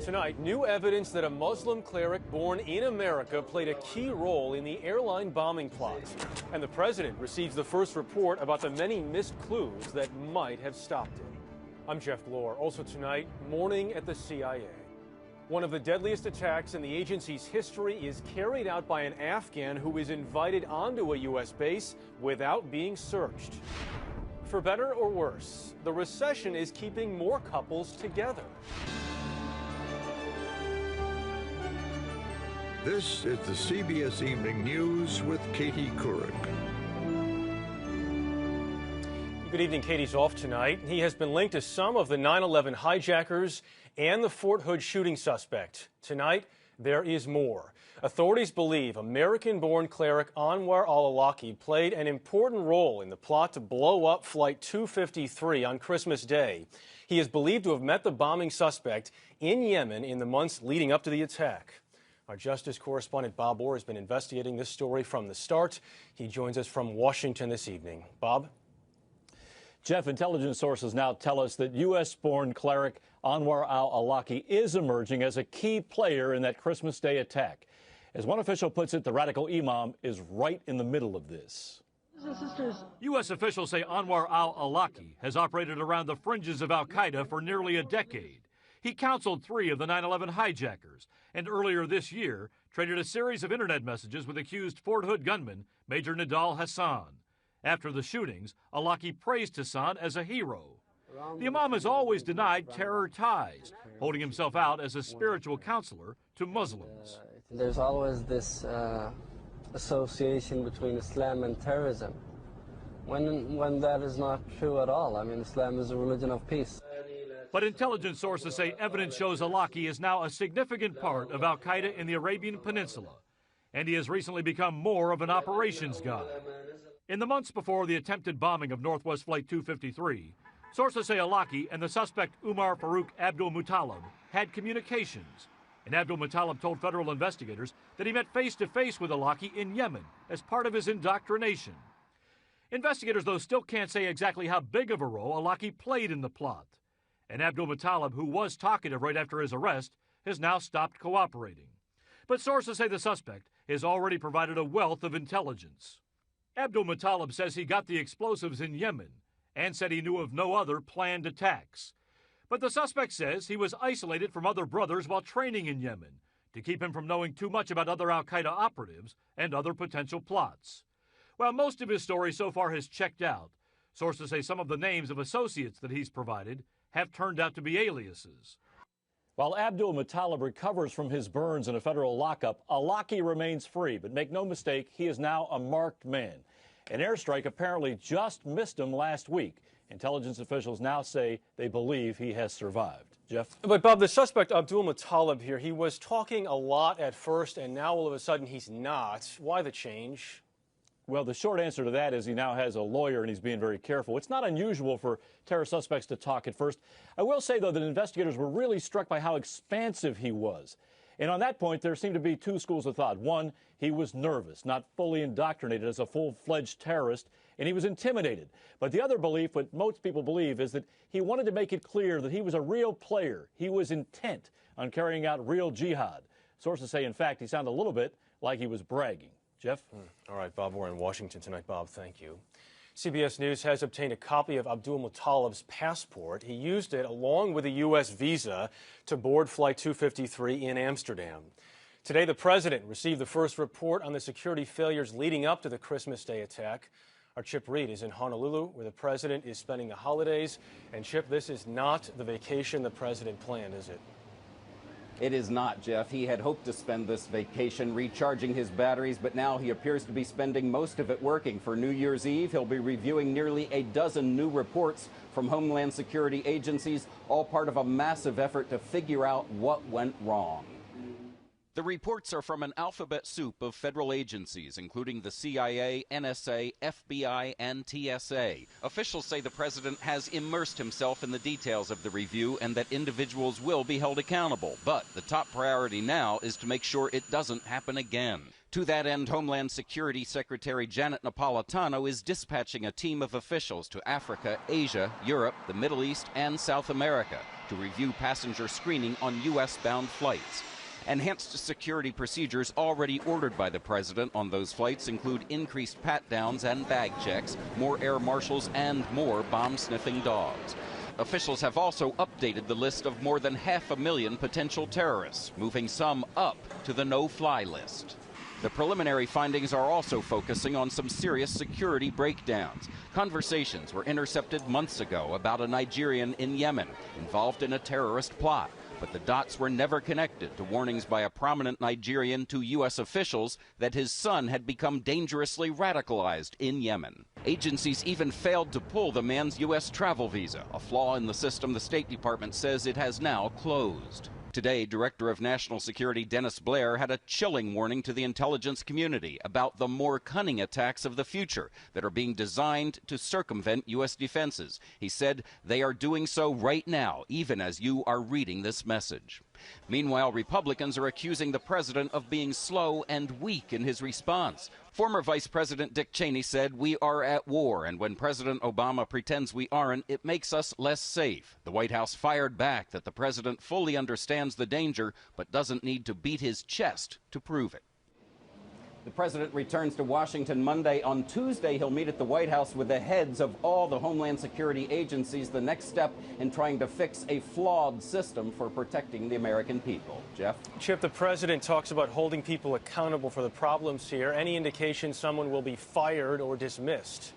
Tonight, new evidence that a Muslim cleric born in America played a key role in the airline bombing plot. And the president receives the first report about the many missed clues that might have stopped it. I'm Jeff Glor. Also tonight, mourning at the CIA. One of the deadliest attacks in the agency's history is carried out by an Afghan who is invited onto a U.S. base without being searched. For better or worse, the recession is keeping more couples together. This is the CBS Evening News with Katie Couric. Good evening. Katie's off tonight. He has been linked to some of the 9/11 hijackers and the Fort Hood shooting suspect. Tonight, there is more. Authorities believe American-born cleric Anwar al-Awlaki played an important role in the plot to blow up Flight 253 on Christmas Day. He is believed to have met the bombing suspect in Yemen in the months leading up to the attack. Our Justice correspondent Bob Orr has been investigating this story from the start. He joins us from Washington this evening. Bob? Jeff, intelligence sources now tell us that U.S.-born cleric Anwar al-Awlaki is emerging as a key player in that Christmas Day attack. As one official puts it, the radical imam is right in the middle of this. U.S. officials say Anwar al-Awlaki has operated around the fringes of al-Qaeda for nearly a decade. He counseled 3 of the 9/11 hijackers, and earlier this year traded a series of internet messages with accused Fort Hood gunman Major Nidal Hasan. After the shootings, Awlaki praised Hasan as a hero. The imam has always denied terror ties, holding himself out as a spiritual counselor to Muslims. There's always this association between Islam and terrorism, when that is not true at all. I mean, Islam is a religion of peace. But intelligence sources say evidence shows Awlaki is now a significant part of al-Qaeda in the Arabian Peninsula, and he has recently become more of an operations guy. In the months before the attempted bombing of Northwest Flight 253, sources say Awlaki and the suspect Umar Farouk Abdul Muttalib had communications, and Abdul Muttalib told federal investigators that he met face-to-face with Awlaki in Yemen as part of his indoctrination. Investigators, though, still can't say exactly how big of a role Awlaki played in the plot. And Abdul Muttalib, who was talkative right after his arrest, has now stopped cooperating. But sources say the suspect has already provided a wealth of intelligence. Abdul Muttalib says he got the explosives in Yemen and said he knew of no other planned attacks. But the suspect says he was isolated from other brothers while training in Yemen to keep him from knowing too much about other al-Qaeda operatives and other potential plots. While most of his story so far has checked out, sources say some of the names of associates that he's provided have turned out to be aliases. While Abdul Muttalib recovers from his burns in a federal lockup, Awlaki remains free. But make no mistake, he is now a marked man. An airstrike apparently just missed him last week. Intelligence officials now say they believe he has survived. Jeff? But, Bob, the suspect, Abdul Muttalib here, he was talking a lot at first, and now all of a sudden he's not. Why the change? Well, the short answer to that is he now has a lawyer and he's being very careful. It's not unusual for terror suspects to talk at first. I will say, though, that investigators were really struck by how expansive he was. And on that point, there seemed to be 2 schools of thought. One, he was nervous, not fully indoctrinated as a full-fledged terrorist, and he was intimidated. But the other belief, what most people believe, is that he wanted to make it clear that he was a real player. He was intent on carrying out real jihad. Sources say, in fact, he sounded a little bit like he was bragging. Jeff? All right, Bob, we're in Washington tonight. Bob, thank you. CBS News has obtained a copy of Abdul Muttalib's passport. He used it along with a U.S. visa to board Flight 253 in Amsterdam. Today, the president received the first report on the security failures leading up to the Christmas Day attack. Our Chip Reed is in Honolulu, where the president is spending the holidays. And Chip, this is not the vacation the president planned, is it? It is not, Jeff. He had hoped to spend this vacation recharging his batteries, but now he appears to be spending most of it working. For New Year's Eve, he'll be reviewing nearly a dozen new reports from Homeland Security agencies, all part of a massive effort to figure out what went wrong. The reports are from an alphabet soup of federal agencies, including the CIA, NSA, FBI, and TSA. Officials say the president has immersed himself in the details of the review and that individuals will be held accountable. But the top priority now is to make sure it doesn't happen again. To that end, Homeland Security Secretary Janet Napolitano is dispatching a team of officials to Africa, Asia, Europe, the Middle East, and South America to review passenger screening on U.S.-bound flights. Enhanced security procedures already ordered by the president on those flights include increased pat-downs and bag checks, more air marshals, and more bomb-sniffing dogs. Officials have also updated the list of more than 500,000 potential terrorists, moving some up to the no-fly list. The preliminary findings are also focusing on some serious security breakdowns. Conversations were intercepted months ago about a Nigerian in Yemen involved in a terrorist plot, but the dots were never connected to warnings by a prominent Nigerian to U.S. officials that his son had become dangerously radicalized in Yemen. Agencies even failed to pull the man's U.S. travel visa, a flaw in the system the State Department says it has now closed. Today, Director of National Security Dennis Blair had a chilling warning to the intelligence community about the more cunning attacks of the future that are being designed to circumvent U.S. defenses. He said they are doing so right now, even as you are reading this message. Meanwhile, Republicans are accusing the president of being slow and weak in his response. Former Vice President Dick Cheney said, "We are at war, and when President Obama pretends we aren't, it makes us less safe." The White House fired back that the president fully understands the danger, but doesn't need to beat his chest to prove it. The president returns to Washington Monday. On Tuesday, he'll meet at the White House with the heads of all the Homeland Security agencies, the next step in trying to fix a flawed system for protecting the American people. Jeff? Chip, the president talks about holding people accountable for the problems here. Any indication someone will be fired or dismissed?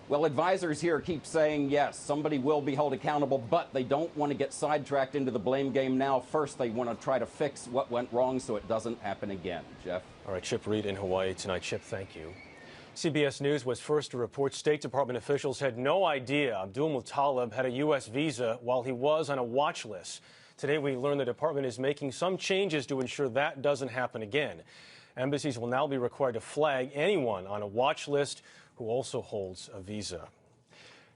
Well, advisors here keep saying, yes, somebody will be held accountable, but they don't want to get sidetracked into the blame game now. First, they want to try to fix what went wrong so it doesn't happen again. Jeff? All right, Chip Reid in Hawaii tonight. Chip, thank you. CBS News was first to report State Department officials had no idea Abdul Muttalib had a U.S. visa while he was on a watch list. Today, we learned the department is making some changes to ensure that doesn't happen again. Embassies will now be required to flag anyone on a watch list who also holds a visa.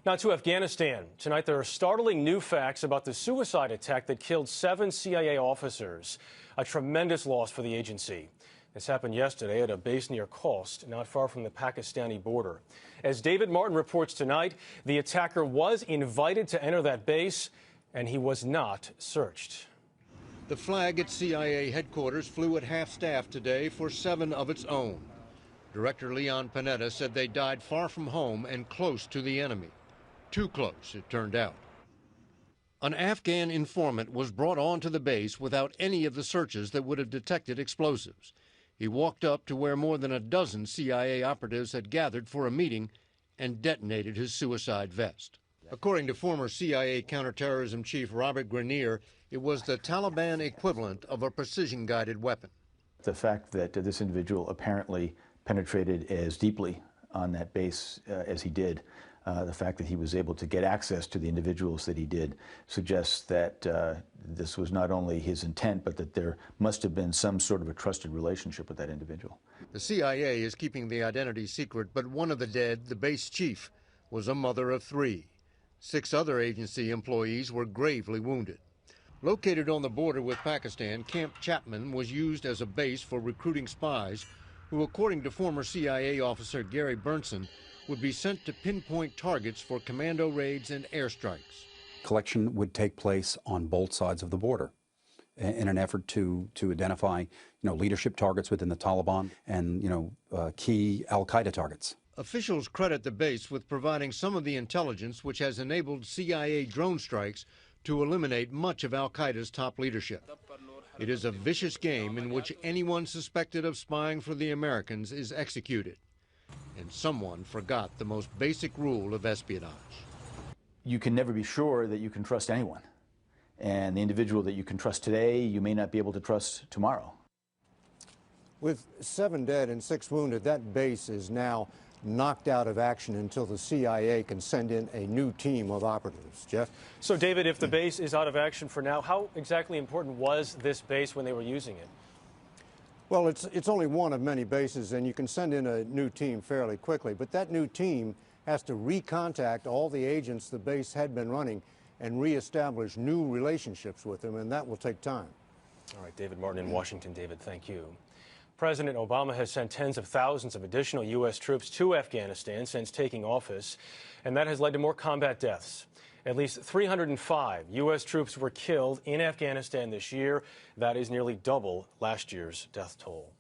Now to Afghanistan. Tonight, there are startling new facts about the suicide attack that killed 7 CIA officers. A tremendous loss for the agency. This happened yesterday at a base near Khost, not far from the Pakistani border. As David Martin reports tonight, the attacker was invited to enter that base, and he was not searched. The flag at CIA headquarters flew at half-staff today for 7 of its own. Director Leon Panetta said they died far from home and close to the enemy. Too close, it turned out. An Afghan informant was brought onto the base without any of the searches that would have detected explosives. He walked up to where more than a dozen CIA operatives had gathered for a meeting and detonated his suicide vest. According to former CIA counterterrorism chief Robert Grenier, it was the Taliban equivalent of a precision-guided weapon. The fact that this individual apparently penetrated as deeply on that base as he did, the fact that he was able to get access to the individuals that he did, suggests that this was not only his intent, but that there must have been some sort of a trusted relationship with that individual. The CIA is keeping the identity secret, but one of the dead, the base chief, was a mother of 3. 6 other agency employees were gravely wounded. Located on the border with Pakistan, Camp Chapman was used as a base for recruiting spies who, according to former CIA officer Gary Burnson, would be sent to pinpoint targets for commando raids and airstrikes. Collection would take place on both sides of the border in an effort to identify, leadership targets within the Taliban and, key al-Qaeda targets. Officials credit the base with providing some of the intelligence which has enabled CIA drone strikes to eliminate much of al-Qaeda's top leadership. It is a vicious game in which anyone suspected of spying for the Americans is executed. And someone forgot the most basic rule of espionage. You can never be sure that you can trust anyone. And the individual that you can trust today, you may not be able to trust tomorrow. With 7 dead and 6 wounded, that base is now knocked out of action until the CIA can send in a new team of operatives. Jeff? So, David, if the base is out of action for now, how exactly important was this base when they were using it? Well, it's only one of many bases, and you can send in a new team fairly quickly. But that new team has to recontact all the agents the base had been running and reestablish new relationships with them, and that will take time. All right, David Martin in Washington. David, thank you. President Obama has sent tens of thousands of additional U.S. troops to Afghanistan since taking office, and that has led to more combat deaths. At least 305 U.S. troops were killed in Afghanistan this year. That is nearly double last year's death toll.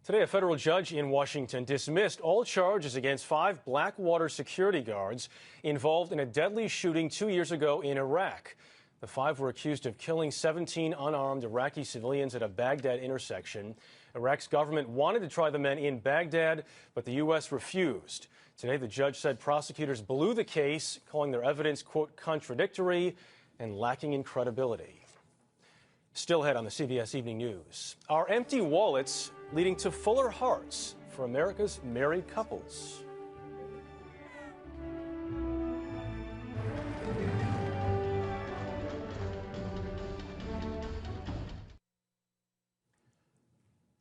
Today, a federal judge in Washington dismissed all charges against 5 Blackwater security guards involved in a deadly shooting 2 years ago in Iraq. The 5 were accused of killing 17 unarmed Iraqi civilians at a Baghdad intersection. Iraq's government wanted to try the men in Baghdad, but the U.S. refused. Today, the judge said prosecutors blew the case, calling their evidence, quote, contradictory and lacking in credibility. Still ahead on the CBS Evening News. Are empty wallets leading to fuller hearts for America's married couples?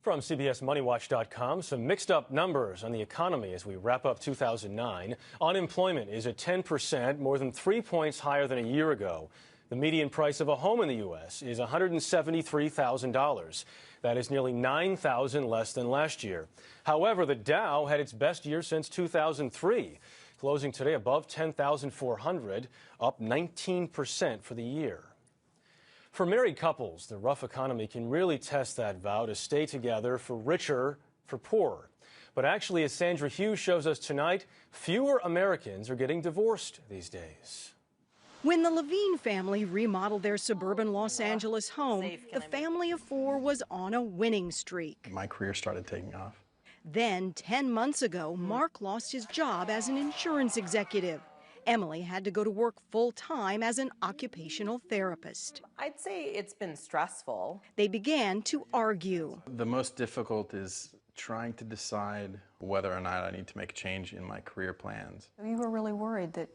From CBSMoneyWatch.com, some mixed up numbers on the economy as we wrap up 2009. Unemployment is at 10%, more than 3 points higher than a year ago. The median price of a home in the U.S. is $173,000. That is nearly $9,000 less than last year. However, the Dow had its best year since 2003, closing today above 10,400, up 19% for the year. For married couples, the rough economy can really test that vow to stay together for richer, for poorer. But actually, as Sandra Hughes shows us tonight, fewer Americans are getting divorced these days. When the Levine family remodeled their suburban Los Angeles home, the family of 4 was on a winning streak. My career started taking off. Then, 10 months ago, Mark lost his job as an insurance executive. Emily had to go to work full-time as an occupational therapist. I'd say it's been stressful. They began to argue. The most difficult is trying to decide whether or not I need to make a change in my career plans. You were really worried that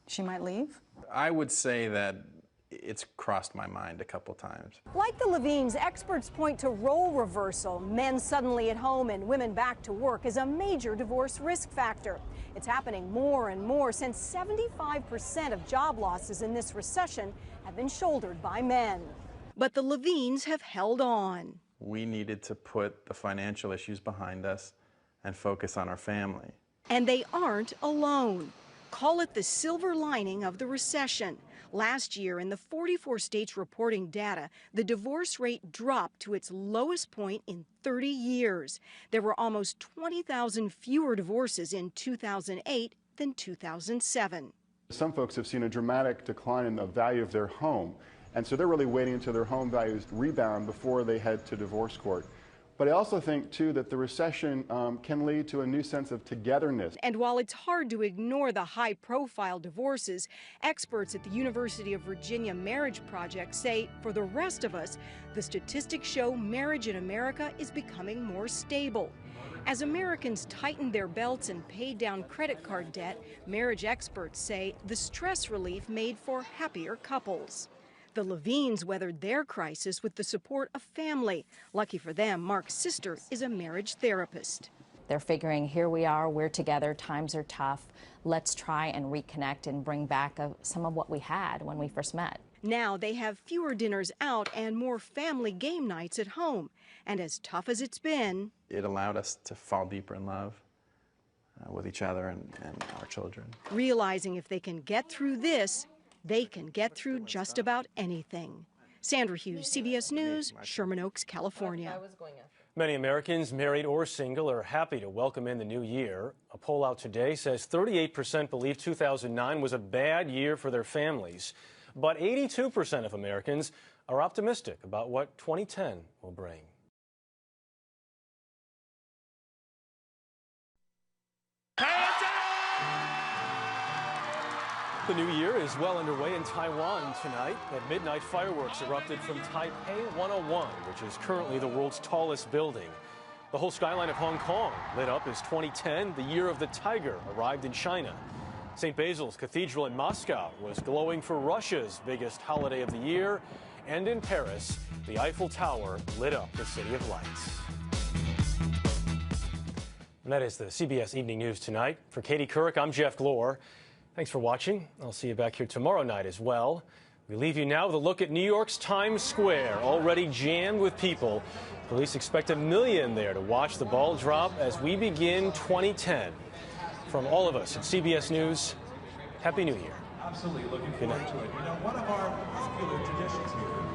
she might leave? I would say that it's crossed my mind a couple times. Like the Levines, experts point to role reversal. Men suddenly at home and women back to work is a major divorce risk factor. It's happening more and more since 75% of job losses in this recession have been shouldered by men. But the Levines have held on. We needed to put the financial issues behind us and focus on our family. And they aren't alone. Call it the silver lining of the recession. Last year, in the 44 states reporting data, the divorce rate dropped to its lowest point in 30 years. There were almost 20,000 fewer divorces in 2008 than 2007. Some folks have seen a dramatic decline in the value of their home, and so they're really waiting until their home values rebound before they head to divorce court. But I also think, too, that the recession can lead to a new sense of togetherness. And while it's hard to ignore the high-profile divorces, experts at the University of Virginia Marriage Project say, for the rest of us, the statistics show marriage in America is becoming more stable. As Americans tighten their belts and pay down credit card debt, marriage experts say the stress relief made for happier couples. The Levines weathered their crisis with the support of family. Lucky for them, Mark's sister is a marriage therapist. They're figuring, here we are, we're together, times are tough. Let's try and reconnect and bring back some of what we had when we first met. Now they have fewer dinners out and more family game nights at home. And as tough as it's been, It allowed us to fall deeper in love with each other and our children. Realizing if they can get through this, they can get through just about anything. Sandra Hughes, CBS News, Sherman Oaks, California. Many Americans, married or single, are happy to welcome in the new year. A poll out today says 38% believe 2009 was a bad year for their families, but 82% of Americans are optimistic about what 2010 will bring. The new year is well underway in Taiwan tonight. At midnight, fireworks erupted from Taipei 101, which is currently the world's tallest building. The whole skyline of Hong Kong lit up as 2010, the year of the tiger, arrived in China. St. Basil's Cathedral in Moscow was glowing for Russia's biggest holiday of the year. And in Paris, the Eiffel Tower lit up the City of Lights. And that is the CBS Evening News tonight. For Katie Couric, I'm Jeff Glor. Thanks for watching. I'll see you back here tomorrow night as well. We leave you now with a look at New York's Times Square, already jammed with people. Police expect 1 million there to watch the ball drop as we begin 2010. From all of us at CBS News, Happy New Year. Absolutely looking forward to it. You know, one of our popular traditions here